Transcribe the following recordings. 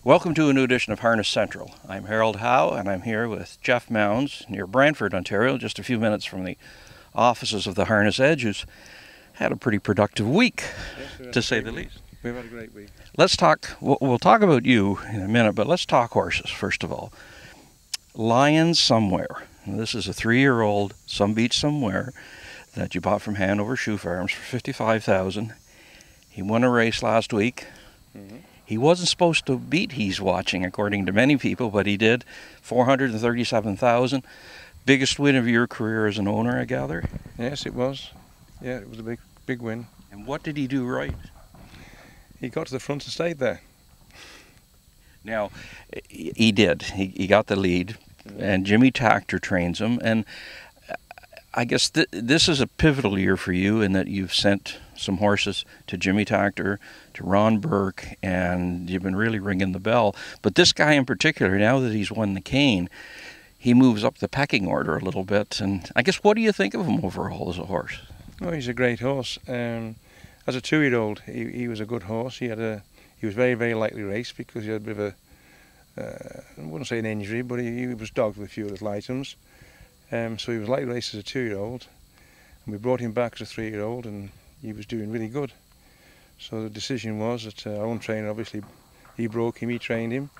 Welcome to a new edition of Harness Central. I'm Harold Howe, and I'm here with Geoff Mounds near Brantford, Ontario, just a few minutes from the offices of the Harness Edge, who's had a pretty productive week, Yes, to say the least. We've had a great week. Let's talk, we'll talk about you in a minute, but let's talk horses, first of all. Lions Somewhere. This is a 3-year-old, some beach somewhere, that you bought from Hanover Shoe Farms for $55,000. He won a race last week. Mm-hmm. He wasn't supposed to beat He's Watching, according to many people, but he did. $437,000. Biggest win of your career as an owner, I gather? Yes, it was. Yeah, it was a big win. And what did he do right? He got to the front and stayed there. Now, he did. He got the lead, and Jimmy Tactor trains him. And I guess this is a pivotal year for you in that you've sent some horses to Jimmy Tactor, to Ron Burke, and you've been really ringing the bell. But this guy in particular, now that he's won the cane, he moves up the pecking order a little bit. And I guess, what do you think of him overall as a horse? Oh, he's a great horse. As a 2-year-old, he was a good horse. He was very, very lightly raced because he had a bit of I wouldn't say an injury, but he was dogged with a few little items. So he was lightly raced as a 2-year-old, and we brought him back as a 3-year-old, and he was doing really good. So the decision was that our own trainer, obviously, he broke him, he trained him.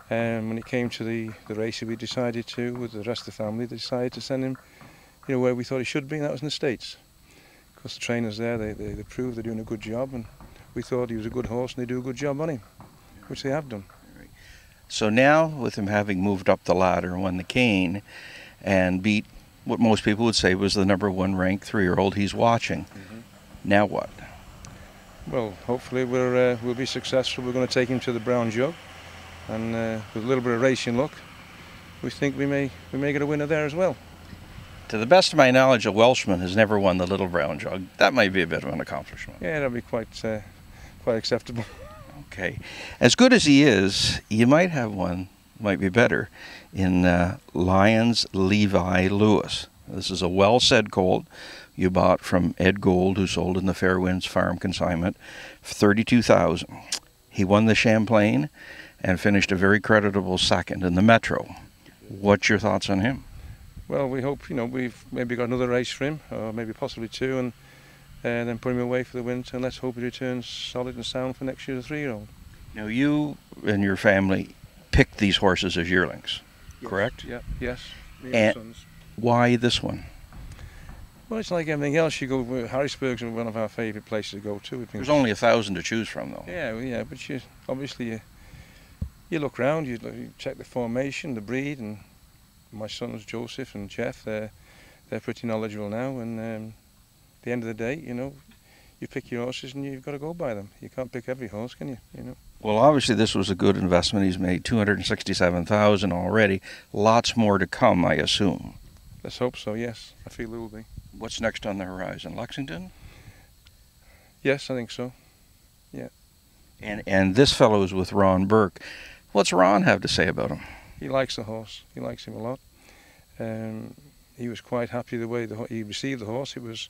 When it came to the race, we decided to, with the rest of the family, they decided to send him, where we thought he should be, and that was in the States. Because the trainers there, they proved they're doing a good job, and we thought he was a good horse, and they do a good job on him, which they have done. So now, with him having moved up the ladder and won the cane, and beat what most people would say was the #1 ranked 3-year-old He's Watching. Mm-hmm. Now what? Well, hopefully we'll be successful. We're going to take him to the Brown Jug, and with a little bit of racing luck, we think we may get a winner there as well. To the best of my knowledge, a Welshman has never won the Little Brown Jug. That might be a bit of an accomplishment. Yeah, that'll be quite acceptable. Okay. As good as he is, you might have one, might be better, in Lions Levi Lewis. This is a well-said colt you bought from Ed Gold, who sold in the Fairwinds Farm consignment, for $32,000. He won the Champlain and finished a very creditable second in the Metro. What's your thoughts on him? Well, we hope, we've maybe got another race for him, or maybe possibly 2, and then put him away for the winter, and let's hope he returns solid and sound for next year as a 3-year-old. Now, you and your family picked these horses as yearlings, yes. Correct? Yeah, yes. And sons. Why this one? Well, it's like everything else. You go, Harrisburg's one of our favourite places to go to. There's only 1,000 to choose from, though. Yeah, well, yeah, but obviously you look round, you check the formation, the breed, and my sons Joseph and Geoff, they're pretty knowledgeable now, and at the end of the day, you pick your horses and you've got to go by them. You can't pick every horse, can you? Well, obviously this was a good investment. He's made $267,000 already. Lots more to come, I assume. Let's hope so, yes. I feel there will be. What's next on the horizon? Lexington? Yes, I think so. Yeah. And this fellow is with Ron Burke. What's Ron have to say about him? He likes the horse. He likes him a lot. He was quite happy the way he received the horse. The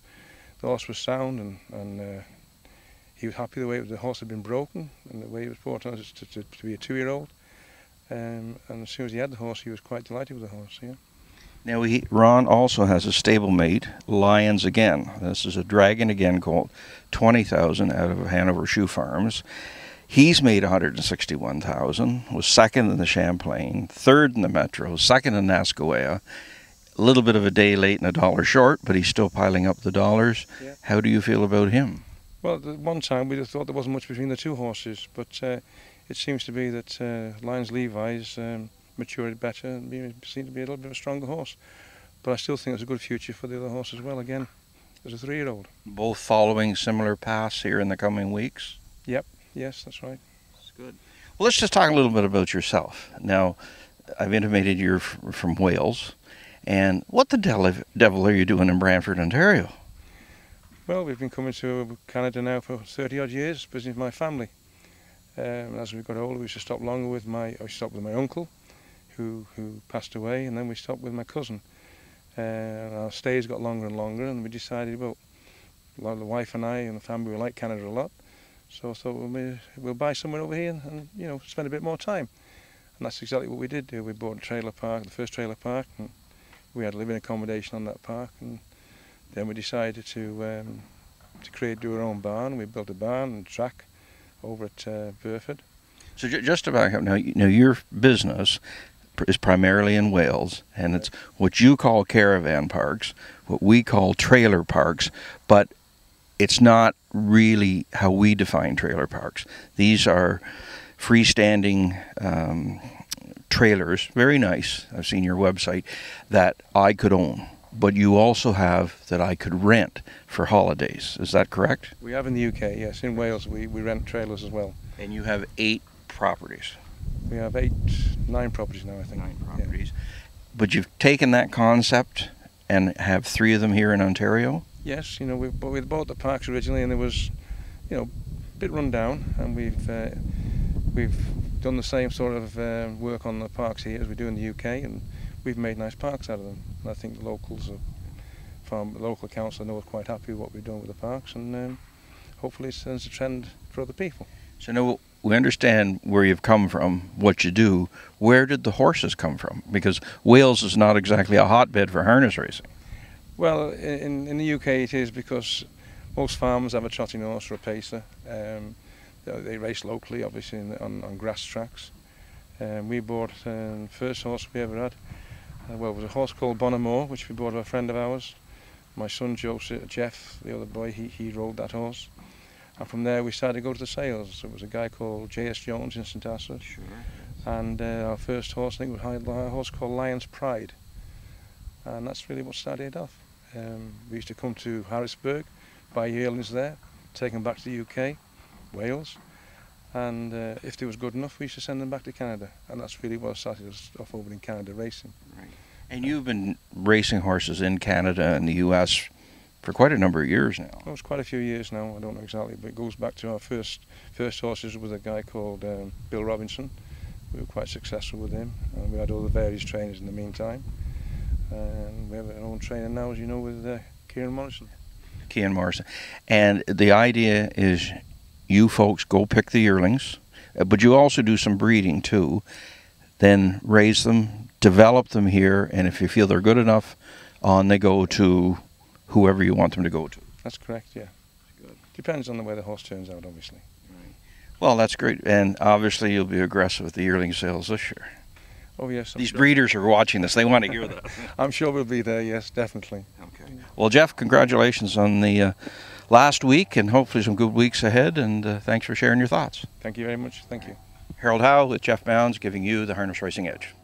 horse was sound, and he was happy the way the horse had been broken and the way it was brought on to be a 2-year-old. And as soon as he had the horse, he was quite delighted with the horse. Yeah. Now, Ron also has a stablemate, Lions Again. This is a Dragon Again colt, $20,000 out of Hanover Shoe Farms. He's made $161,000, was second in the Champlain, third in the Metro, second in Nascoea. A little bit of a day late and $1 short, but he's still piling up the dollars. Yeah. How do you feel about him? Well, at one time we thought there wasn't much between the two horses, but it seems to be that Lions Levi's matured better and seemed to be a little bit of a stronger horse. But I still think there's a good future for the other horse as well, again, as a 3-year-old. Both following similar paths here in the coming weeks? Yep, yes, that's right. That's good. Well, let's just talk a little bit about yourself. Now, I've intimated you're from Wales. And what the devil are you doing in Brantford, Ontario? Well, we've been coming to Canada now for 30-odd years, visiting my family. As we got older, we used to stop longer with I stopped with my uncle, who passed away, and then we stopped with my cousin. Our stays got longer and longer, and we decided, well, the wife and I and the family, we like Canada a lot, So I thought we'll buy somewhere over here and spend a bit more time. And that's exactly what we did do. We bought a trailer park, the first trailer park, and we had living accommodation on that park. And then we decided to do our own barn. We built a barn and track over at Burford. So just to back up now, your business is primarily in Wales, and it's what you call caravan parks, what we call trailer parks, but it's not really how we define trailer parks. These are freestanding trailers, very nice, I've seen your website, that I could own. But you also have that I could rent for holidays. Is that correct? We have in the UK, yes. In Wales, we rent trailers as well. And you have 8 properties. We have 9 properties now, I think. 9 properties. Yeah. But you've taken that concept and have 3 of them here in Ontario? Yes, we bought the parks originally, and it was, a bit run down, and we've done the same sort of work on the parks here as we do in the UK, and we've made nice parks out of them. And I think the locals, the local council, are quite happy with what we've done with the parks, and hopefully it sends a trend for other people. So now we understand where you've come from, what you do. Where did the horses come from? Because Wales is not exactly a hotbed for harness racing. Well, in the UK it is, because most farmers have a trotting horse or a pacer. They race locally, obviously, on grass tracks. We bought the first horse we ever had. It was a horse called Bonamore, which we bought of a friend of ours. My son Geoff, the other boy, he rode that horse. And from there we started to go to the sales. There was a guy called J.S. Jones in St Asser. Sure. And our first horse, I think, was a horse called Lion's Pride. And that's really what started it off. We used to come to Harrisburg, buy yearlings there, take them back to the UK, Wales, and if they was good enough, we used to send them back to Canada. And that's really what started us off over in Canada racing. Right. And you've been racing horses in Canada and the US for quite a number of years now. Oh, it's quite a few years now, I don't know exactly, but it goes back to our first horses with a guy called Bill Robinson. We were quite successful with him, and we had all the various trainers in the meantime. And we have our own trainer now, as you know, with Kieran Morrison. Kieran Morrison. And the idea is you folks go pick the yearlings, but you also do some breeding too, then raise them, develop them here, and if you feel they're good enough, on they go to whoever you want them to go to. That's correct, yeah. Good. Depends on the way the horse turns out, obviously. Right. Well, that's great, and obviously you'll be aggressive with the yearling sales this year. Oh yes. These breeders are watching this, they want to hear that. I'm sure we'll be there, yes, definitely. Okay. Well, Geoff, congratulations on the last week, and hopefully some good weeks ahead, and thanks for sharing your thoughts. Thank you very much, thank you. Harold Howe with Geoff Mounds, giving you the Harness Racing Edge.